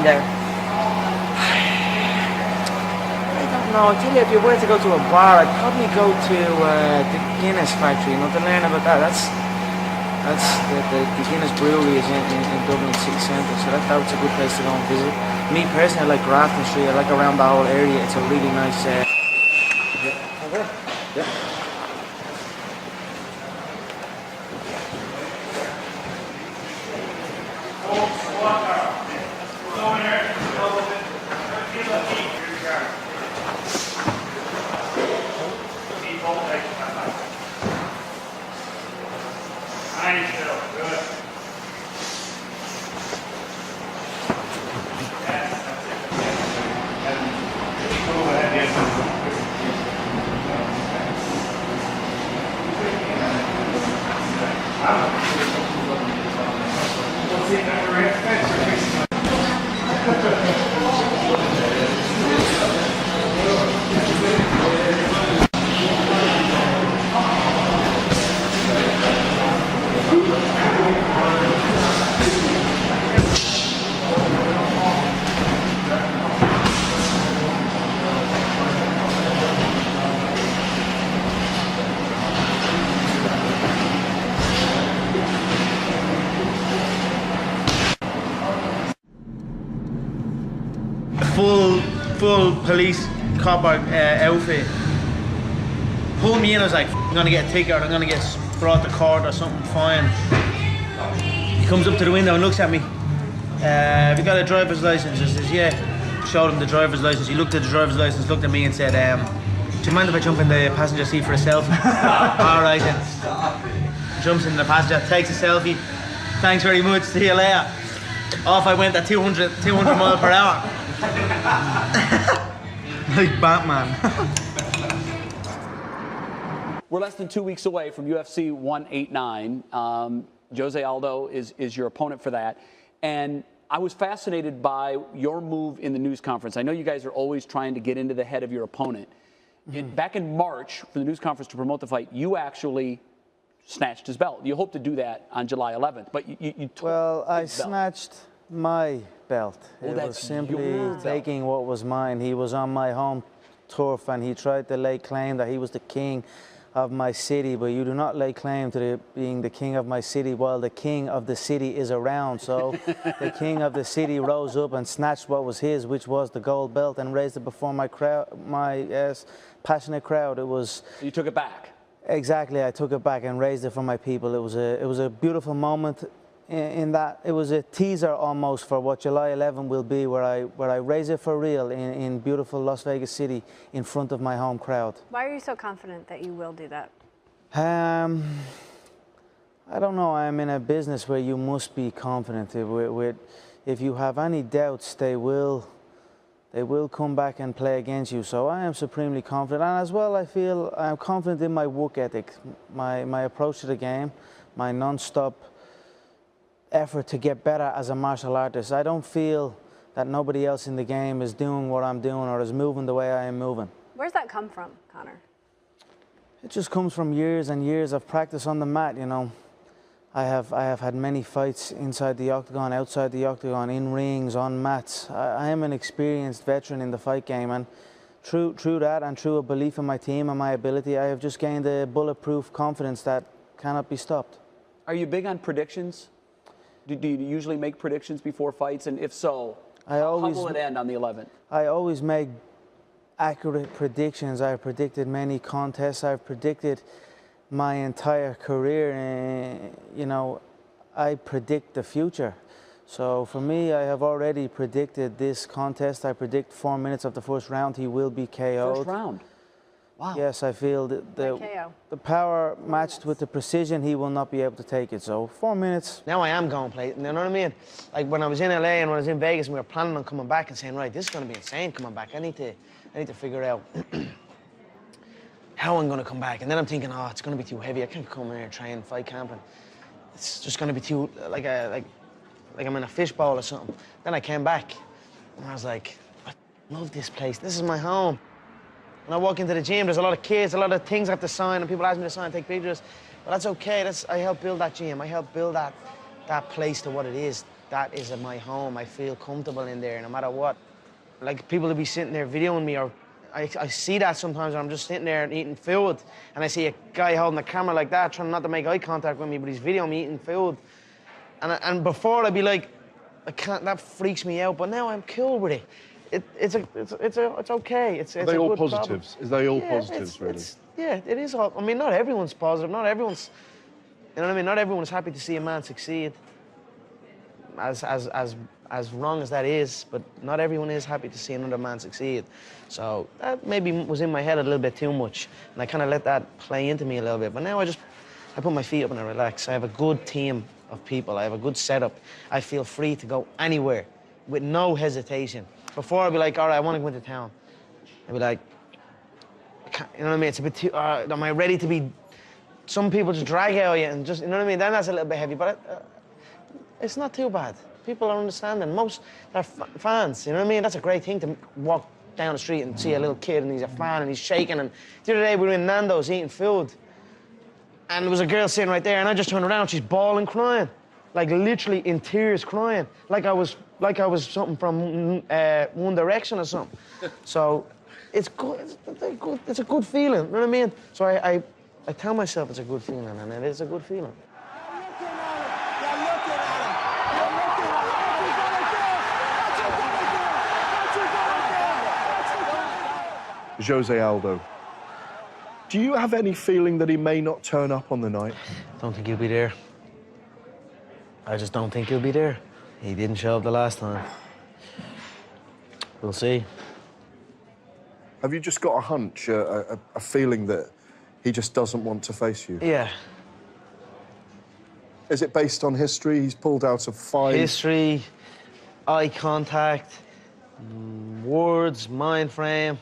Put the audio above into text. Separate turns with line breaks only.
there?
I don't know. I tell you, if you were to go to a bar, I'd probably go to the Guinness factory, to learn about that. That's the Guinness brewery is in Dublin city centre, so that's a good place to go and visit. Me personally, I like Grafton Street. I like around the whole area. It's a really nice. Yeah. Okay. Yeah. Full police copper outfit. Pulled me in, I was like, I'm gonna get a ticket or I'm gonna get brought to court or something, fine. He comes up to the window and looks at me. Have you got a driver's license? I says, yeah. Showed him the driver's license. He looked at the driver's license, looked at me and said, do you mind if I jump in the passenger seat for a selfie? All right then. Jumps in the passenger, takes a selfie. Thanks very much, see you later. Off I went at 200 miles per hour. Like Batman.
We're less than 2 weeks away from UFC 189. Jose Aldo is your opponent for that. And I was fascinated by your move in the news conference. I know you guys are always trying to get into the head of your opponent. Back in March, for the news conference to promote the fight, you actually snatched his belt. You hope to do that on July 11th, but you took
Well, I
his belt.
snatched my belt.
Well,
it was
that's
simply
your
taking what was mine. He was on my home turf and he tried to lay claim that he was the king of my city, but you do not lay claim to being the king of my city while the king of the city is around. So the king of the city rose up and snatched what was his, which was the gold belt, and raised it before my crowd, my passionate crowd. It was.
You took it back.
Exactly, I took it back and raised it for my people. It was a beautiful moment. In that it was a teaser almost for what July 11 will be, where I raise it for real in beautiful Las Vegas City in front of my home crowd.
Why are you so confident that you will do that?
I don't know. I'm in a business where you must be confident. If you have any doubts, they will come back and play against you. So I am supremely confident, and as well, I feel I'm confident in my work ethic, my approach to the game, my non-stop effort to get better as a martial artist. I don't feel that nobody else in the game is doing what I'm doing or is moving the way I am moving.
Where's that come from, Conor?
It just comes from years and years of practice on the mat, you know. I have had many fights inside the octagon, outside the octagon, in rings, on mats. I am an experienced veteran in the fight game, and through that and through a belief in my team and my ability, I have just gained a bulletproof confidence that cannot be stopped.
Are you big on predictions? Do you usually make predictions before fights? And if so, how will it end on the 11th?
I always make accurate predictions. I've predicted many contests. I've predicted my entire career. And, you know, I predict the future. So for me, I have already predicted this contest. I predict 4 minutes of the first round, he will be KO'd.
First round? Wow.
Yes, I feel that the power matched with the precision, he will not be able to take it. So 4 minutes. Now I am going to play it, you know what I mean? Like when I was in LA and when I was in Vegas, and we were planning on coming back and saying, right, this is going to be insane coming back. I need to figure out how I'm going to come back. And then I'm thinking, oh, it's going to be too heavy. I can't come in here and train fight camp, and it's just going to be too like I'm in a fishbowl or something. Then I came back and I was like, I love this place. This is my home. When I walk into the gym, there's a lot of kids, a lot of things I have to sign, and people ask me to sign, take pictures. But that's okay. I help build that gym. I help build that place to what it is. that is my home. I feel comfortable in there no matter what. Like, people will be sitting there videoing me, or I see that sometimes when I'm just sitting there and eating food, and I see a guy holding the camera like that, trying not to make eye contact with me, but he's videoing me eating food. And before I'd be like, I can't, that freaks me out, but now I'm cool with it. It's okay. It's
Are they
a
all
good
positives?
problem.
Is they all
Yeah,
positives, really?
Yeah, it is all, I mean, not everyone's positive, not everyone's, you know what I mean? Not everyone's happy to see a man succeed, as wrong as that is, but not everyone is happy to see another man succeed. So that maybe was in my head a little bit too much, and I kind of let that play into me a little bit. But now I put my feet up and I relax. I have a good team of people. I have a good setup. I feel free to go anywhere with no hesitation. Before, I'd be like, all right, I want to go into town. I'd be like, you know what I mean? It's a bit too, am I ready to be, some people just drag out you and just, you know what I mean? Then that's a little bit heavy, but it's not too bad. People are understanding. Most are fans, you know what I mean? That's a great thing to walk down the street and see a little kid and he's a fan and he's shaking. And the other day we were in Nando's eating food and there was a girl sitting right there and I just turned around, she's bawling, crying. Like literally in tears, crying. Like I was something from One Direction or something. So it's good, it's a good feeling, you know what I mean? So I tell myself it's a good feeling, and it is a good feeling.
Jose Aldo, do you have any feeling that he may not turn up on the night?
Don't think he'll be there. I just don't think he'll be there. He didn't show up the last time. We'll see.
Have you just got a hunch, a feeling that he just doesn't want to face you?
Yeah.
Is it based on history? He's pulled out of 5.
History, eye contact, words, mind frame.